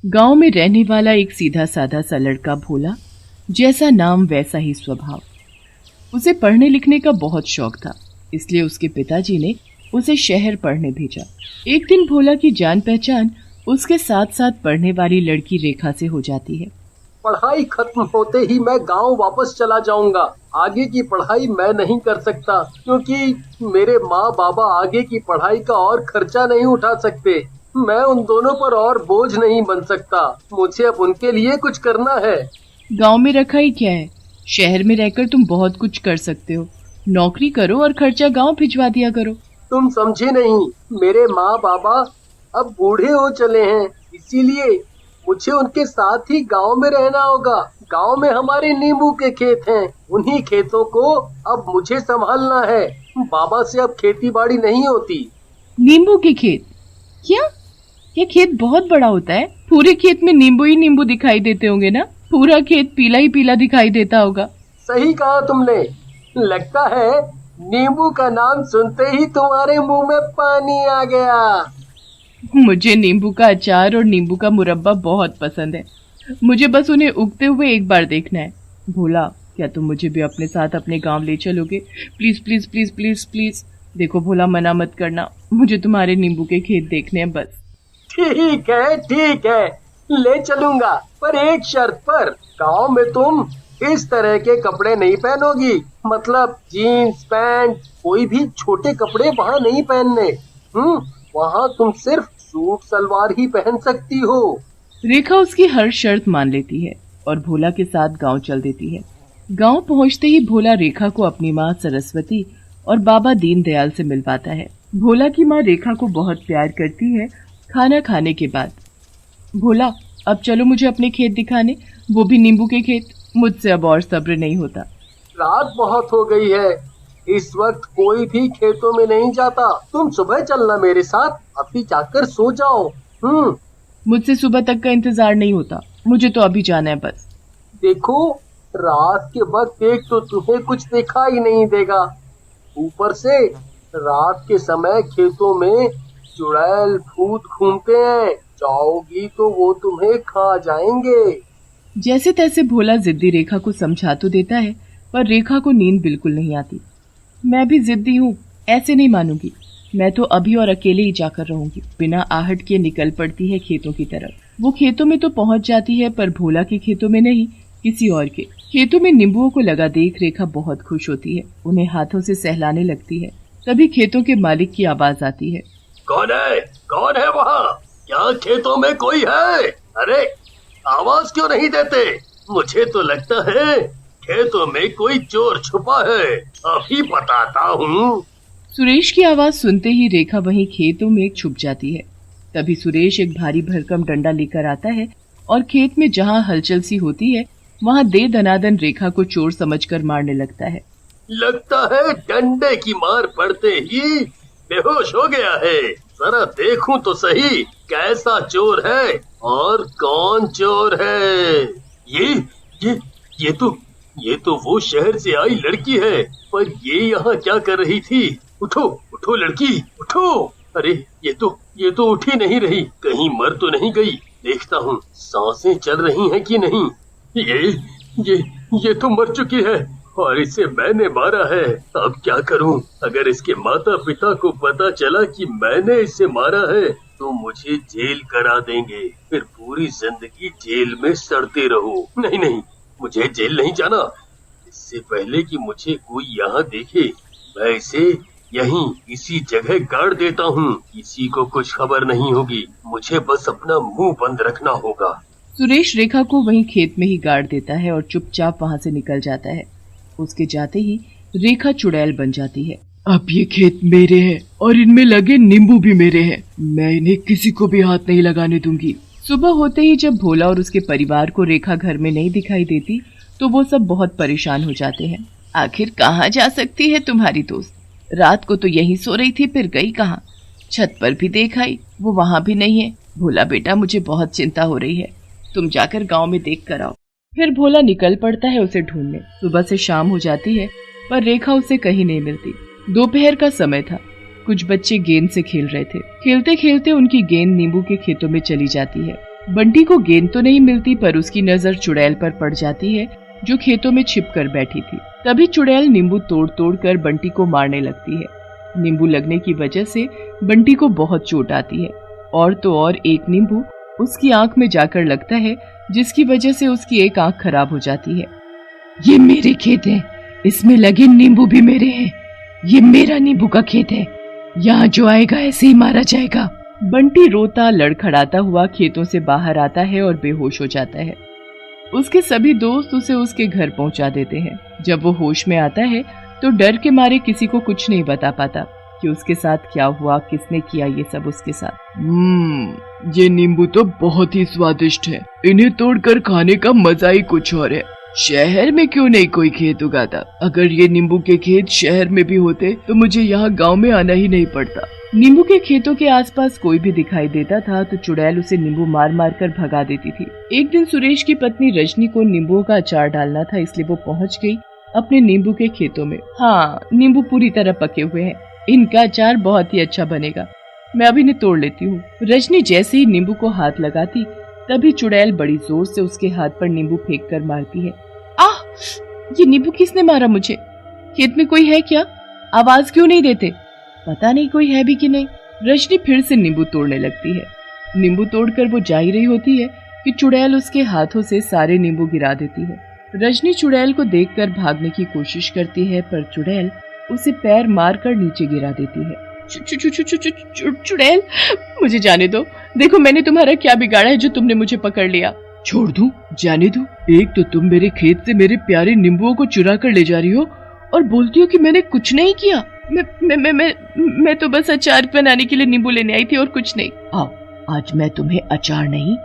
गांव में रहने वाला एक सीधा साधा सा लड़का भोला, जैसा नाम वैसा ही स्वभाव। उसे पढ़ने लिखने का बहुत शौक था, इसलिए उसके पिताजी ने उसे शहर पढ़ने भेजा। एक दिन भोला की जान पहचान उसके साथ साथ पढ़ने वाली लड़की रेखा से हो जाती है। पढ़ाई खत्म होते ही मैं गांव वापस चला जाऊंगा। आगे की पढ़ाई मैं नहीं कर सकता क्योंकि मेरे माँ बाबा आगे की पढ़ाई का और खर्चा नहीं उठा सकते। मैं उन दोनों पर और बोझ नहीं बन सकता। मुझे अब उनके लिए कुछ करना है। गांव में रखा ही क्या है, शहर में रहकर तुम बहुत कुछ कर सकते हो। नौकरी करो और खर्चा गांव भिजवा दिया करो। तुम समझे नहीं, मेरे माँ बाबा अब बूढ़े हो चले हैं, इसीलिए मुझे उनके साथ ही गांव में रहना होगा। गांव में हमारे नींबू के खेत हैं, उन्हीं खेतों को अब मुझे संभालना है। बाबा से अब खेती बाड़ी नहीं होती। नींबू के खेत? क्या ये खेत बहुत बड़ा होता है? पूरे खेत में नींबू ही नींबू दिखाई देते होंगे ना? पूरा खेत पीला ही पीला दिखाई देता होगा। सही कहा तुमने। लगता है नींबू का नाम सुनते ही तुम्हारे मुंह में पानी आ गया। मुझे नींबू का अचार और नींबू का मुरब्बा बहुत पसंद है। मुझे बस उन्हें उगते हुए एक बार देखना है। भोला, क्या तुम मुझे भी अपने साथ अपने गांव ले चलोगे? Please please please please please. देखो भोला, मना मत करना, मुझे तुम्हारे नींबू के खेत देखने हैं बस। ठीक है, ले चलूंगा, पर एक शर्त पर। गांव में तुम इस तरह के कपड़े नहीं पहनोगी, मतलब जीन्स पैंट, कोई भी छोटे कपड़े वहाँ नहीं पहनने। वहाँ तुम सिर्फ सूट सलवार ही पहन सकती हो। रेखा उसकी हर शर्त मान लेती है और भोला के साथ गांव चल देती है। गांव पहुंचते ही भोला रेखा को अपनी माँ सरस्वती और बाबा दीनदयाल से मिलवाता है। भोला की माँ रेखा को बहुत प्यार करती है। खाना खाने के बाद, भोला अब चलो मुझे अपने खेत दिखाने, वो भी नींबू के खेत। मुझसे अब और सब्र नहीं होता। रात बहुत हो गई है, इस वक्त कोई भी खेतों में नहीं जाता। तुम सुबह चलना मेरे साथ, अभी जाकर सो जाओ। मुझसे सुबह तक का इंतजार नहीं होता, मुझे तो अभी जाना है बस। देखो, रात के वक्त एक तो तुम्हें कुछ दिखाई नहीं देगा, ऊपर से रात के समय खेतों में चुड़ैल भूत घूमते हैं। जाओगी तो वो तुम्हें खा जाएंगे। जैसे तैसे भोला जिद्दी रेखा को समझा तो देता है, पर रेखा को नींद बिल्कुल नहीं आती। मैं भी जिद्दी हूँ, ऐसे नहीं मानूंगी। मैं तो अभी और अकेले ही जाकर रहूंगी। बिना आहट के निकल पड़ती है खेतों की तरफ। वो खेतों में तो पहुंच जाती है, पर भोला के खेतों में नहीं, किसी और के खेतों में नींबुओं को लगा देख रेखा बहुत खुश होती है। उन्हें हाथों से सहलाने लगती है। तभी खेतों के मालिक की आवाज आती है। कौन है वहाँ? क्या खेतों में कोई है? अरे आवाज क्यों नहीं देते? मुझे तो लगता है खेतों में कोई चोर छुपा है, अभी बताता हूँ। सुरेश की आवाज सुनते ही रेखा वहीं खेतों में छुप जाती है। तभी सुरेश एक भारी भरकम डंडा लेकर आता है और खेत में जहाँ हलचल सी होती है वहाँ दे दनादन रेखा को चोर समझकर मारने लगता है। लगता है डंडे की मार पड़ते ही बेहोश हो गया है। जरा देखूं तो सही कैसा चोर है और कौन चोर है। ये तो वो शहर से आई लड़की है, पर ये यहाँ क्या कर रही थी? उठो लड़की, उठो। अरे ये तो उठ ही नहीं रही, कहीं मर तो नहीं गई। देखता हूँ सांसें चल रही हैं कि नहीं। ये तो मर चुकी है और इसे मैंने मारा है। अब क्या करूं? अगर इसके माता पिता को पता चला कि मैंने इसे मारा है तो मुझे जेल करा देंगे, फिर पूरी जिंदगी जेल में सड़ते रहो। नहीं, मुझे जेल नहीं जाना। इससे पहले कि मुझे कोई यहाँ देखे, मैं इसे यहीं इसी जगह गाड़ देता हूँ। किसी को कुछ खबर नहीं होगी, मुझे बस अपना मुंह बंद रखना होगा। सुरेश रेखा को वहीं खेत में ही गाड़ देता है और चुपचाप वहाँ से निकल जाता है। उसके जाते ही रेखा चुड़ैल बन जाती है। अब ये खेत मेरे हैं और इनमें लगे नींबू भी मेरे हैं। मैं इन्हें किसी को भी हाथ नहीं लगाने दूंगी। सुबह होते ही जब भोला और उसके परिवार को रेखा घर में नहीं दिखाई देती तो वो सब बहुत परेशान हो जाते हैं। आखिर कहाँ जा सकती है तुम्हारी दोस्त? रात को तो यहीं सो रही थी, फिर गई कहाँ? छत पर भी देखाई, वो वहाँ भी नहीं है। भोला बेटा, मुझे बहुत चिंता हो रही है, तुम जाकर गाँव में देख कर आओ। फिर भोला निकल पड़ता है उसे ढूंढने। सुबह से शाम हो जाती है, पर रेखा उसे कहीं नहीं मिलती। दोपहर का समय था। कुछ बच्चे गेंद से खेल रहे थे। खेलते खेलते उनकी गेंद नींबू के खेतों में चली जाती है। बंटी को गेंद तो नहीं मिलती, पर उसकी नजर चुड़ैल पर पड़ जाती है जो खेतों में छिप कर बैठी थी। तभी चुड़ैल नींबू तोड़ तोड़ कर बंटी को मारने लगती है। नींबू लगने की वजह से बंटी को बहुत चोट आती है, और तो और एक नींबू उसकी आंख में जाकर लगता है, जिसकी वजह से उसकी एक आंख खराब हो जाती है। ये मेरे खेत है, इसमें लगे नींबू भी मेरे हैं। ये मेरा नींबू का खेत है, यहाँ जो आएगा ऐसे ही मारा जाएगा। बंटी रोता लड़खड़ाता हुआ खेतों से बाहर आता है और बेहोश हो जाता है। उसके सभी दोस्त उसे उसके घर पहुंचा देते हैं। जब वो होश में आता है तो डर के मारे किसी को कुछ नहीं बता पाता कि उसके साथ क्या हुआ, किसने किया ये सब उसके साथ। ये नींबू तो बहुत ही स्वादिष्ट है, इन्हें तोड़कर खाने का मजा ही कुछ और है। शहर में क्यों नहीं कोई खेत उगाता? अगर ये नींबू के खेत शहर में भी होते तो मुझे यहाँ गांव में आना ही नहीं पड़ता। नींबू के खेतों के आसपास कोई भी दिखाई देता था तो चुड़ैल उसे नींबू मार मार कर भगा देती थी। एक दिन सुरेश की पत्नी रजनी को नींबुओं का अचार डालना था, इसलिए वो पहुंच गई अपने नींबू के खेतों में। हाँ, नींबू पूरी तरह पके हुए हैं, इनका अचार बहुत ही अच्छा बनेगा, मैं अभी इन्हें तोड़ लेती हूँ। रजनी जैसे ही नींबू को हाथ लगाती तभी चुड़ैल बड़ी जोर से उसके हाथ पर नींबू फेंक कर मारती है। आह! ये नींबू किसने मारा मुझे? खेत में कोई है क्या? आवाज क्यों नहीं देते? पता नहीं कोई है भी कि नहीं। रजनी फिर से नींबू तोड़ने लगती है। नींबू तोड़कर वो जा ही रही होती है कि चुड़ैल उसके हाथों से सारे नींबू गिरा देती है। रजनी चुड़ैल को देखकर भागने की कोशिश करती है, पर चुड़ैल उसे पैर मारकर नीचे गिरा देती है। चुड़ैल, मुझे जाने दो, देखो मैंने तुम्हारा क्या बिगाड़ा है जो तुमने मुझे पकड़ लिया। छोड़ दूं? जाने दो? एक तो तुम मेरे खेत से मेरे प्यारे नींबुओं को चुरा कर ले जा रही हो और बोलती हो कि मैंने कुछ नहीं किया। मैं तो बस अचार बनाने के लिए नींबू लेने आई थी और कुछ नहीं। आओ, आज मैं तुम्हें अचार नहीं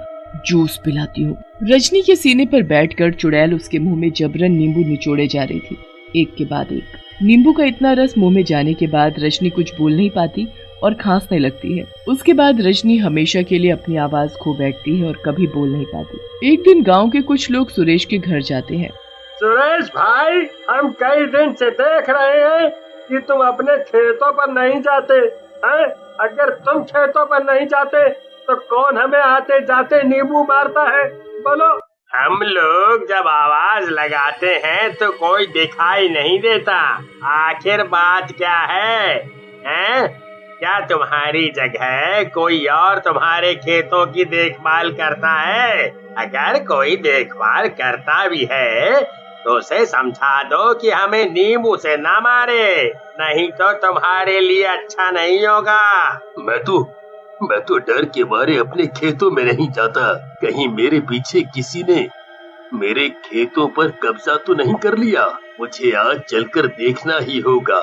जूस पिलाती हूँ। रजनी के सीने पर बैठकर चुड़ैल उसके मुंह में जबरन नींबू निचोड़े जा रही थी, एक के बाद एक। नींबू का इतना रस मुंह में जाने के बाद रजनी कुछ बोल नहीं पाती और खांसने लगती है। उसके बाद रजनी हमेशा के लिए अपनी आवाज खो बैठती है और कभी बोल नहीं पाती। एक दिन गांव के कुछ लोग सुरेश के घर जाते हैं। सुरेश भाई, हम कई दिन से देख रहे हैं कि तुम अपने खेतों पर नहीं जाते हैं। अगर तुम खेतों पर नहीं जाते तो कौन हमें आते जाते नींबू मारता है? बोलो। हम लोग जब आवाज लगाते हैं तो कोई दिखाई नहीं देता। आखिर बात क्या है? क्या तुम्हारी जगह कोई और तुम्हारे खेतों की देखभाल करता है? अगर कोई देखभाल करता भी है तो उसे समझा दो कि हमें नींबू से ना मारे, नहीं तो तुम्हारे लिए अच्छा नहीं होगा। मैं तो डर के मारे अपने खेतों में नहीं जाता। कहीं मेरे पीछे किसी ने मेरे खेतों पर कब्जा तो नहीं कर लिया। मुझे आज चलकर देखना ही होगा।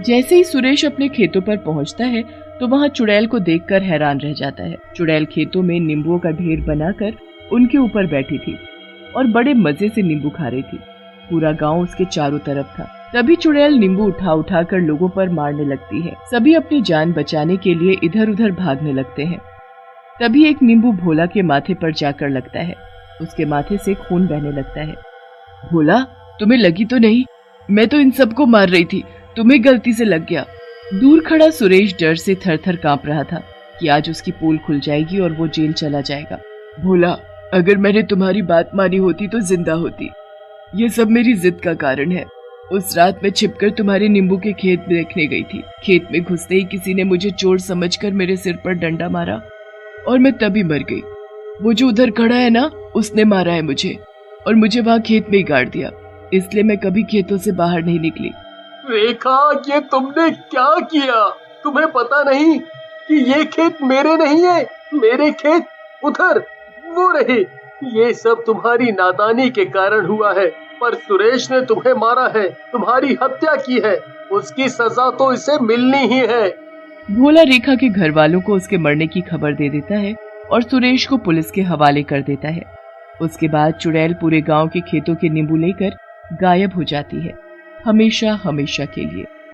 जैसे ही सुरेश अपने खेतों पर पहुंचता है तो वहां चुड़ैल को देखकर हैरान रह जाता है। चुड़ैल खेतों में नींबुओं का ढेर बनाकर उनके ऊपर बैठी थी और बड़े मजे से नींबू खा रही थी। पूरा गांव उसके चारों तरफ था। तभी चुड़ैल नींबू उठा उठा कर लोगों पर मारने लगती है। सभी अपनी जान बचाने के लिए इधर उधर भागने लगते हैं। तभी एक नींबू भोला के माथे पर जाकर लगता है। उसके माथे से खून बहने लगता है। भोला, तुम्हें लगी तो नहीं? मैं तो इन सबको मार रही थी, तुम्हें गलती से लग गया। दूर खड़ा सुरेश डर से थर थर कांप रहा था कि आज उसकी पोल खुल जाएगी और वो जेल चला जाएगा। भोला, अगर मैंने तुम्हारी बात मानी होती तो जिंदा होती। ये सब मेरी जिद का कारण है। उस रात मैं छिपकर तुम्हारे नींबू के खेत देखने गई थी। खेत में घुसते ही किसी ने मुझे चोर समझकर मेरे सिर पर डंडा मारा और मैं तभी मर गई। वो जो उधर खड़ा है ना, उसने मारा है मुझे और मुझे वहाँ खेत में ही गाड़ दिया। इसलिए मैं कभी खेतों से बाहर नहीं निकली। रेखा, ये तुमने क्या किया? तुम्हें पता नहीं कि ये खेत मेरे नहीं है? मेरे खेत उधर वो रहे। ये सब तुम्हारी नादानी के कारण हुआ है, पर सुरेश ने तुम्हें मारा है, तुम्हारी हत्या की है। उसकी सजा तो इसे मिलनी ही है। भोला रेखा के घर वालों को उसके मरने की खबर दे देता है और सुरेश को पुलिस के हवाले कर देता है। उसके बाद चुड़ैल पूरे गांव के खेतों के नींबू लेकर गायब हो जाती है, हमेशा हमेशा के लिए।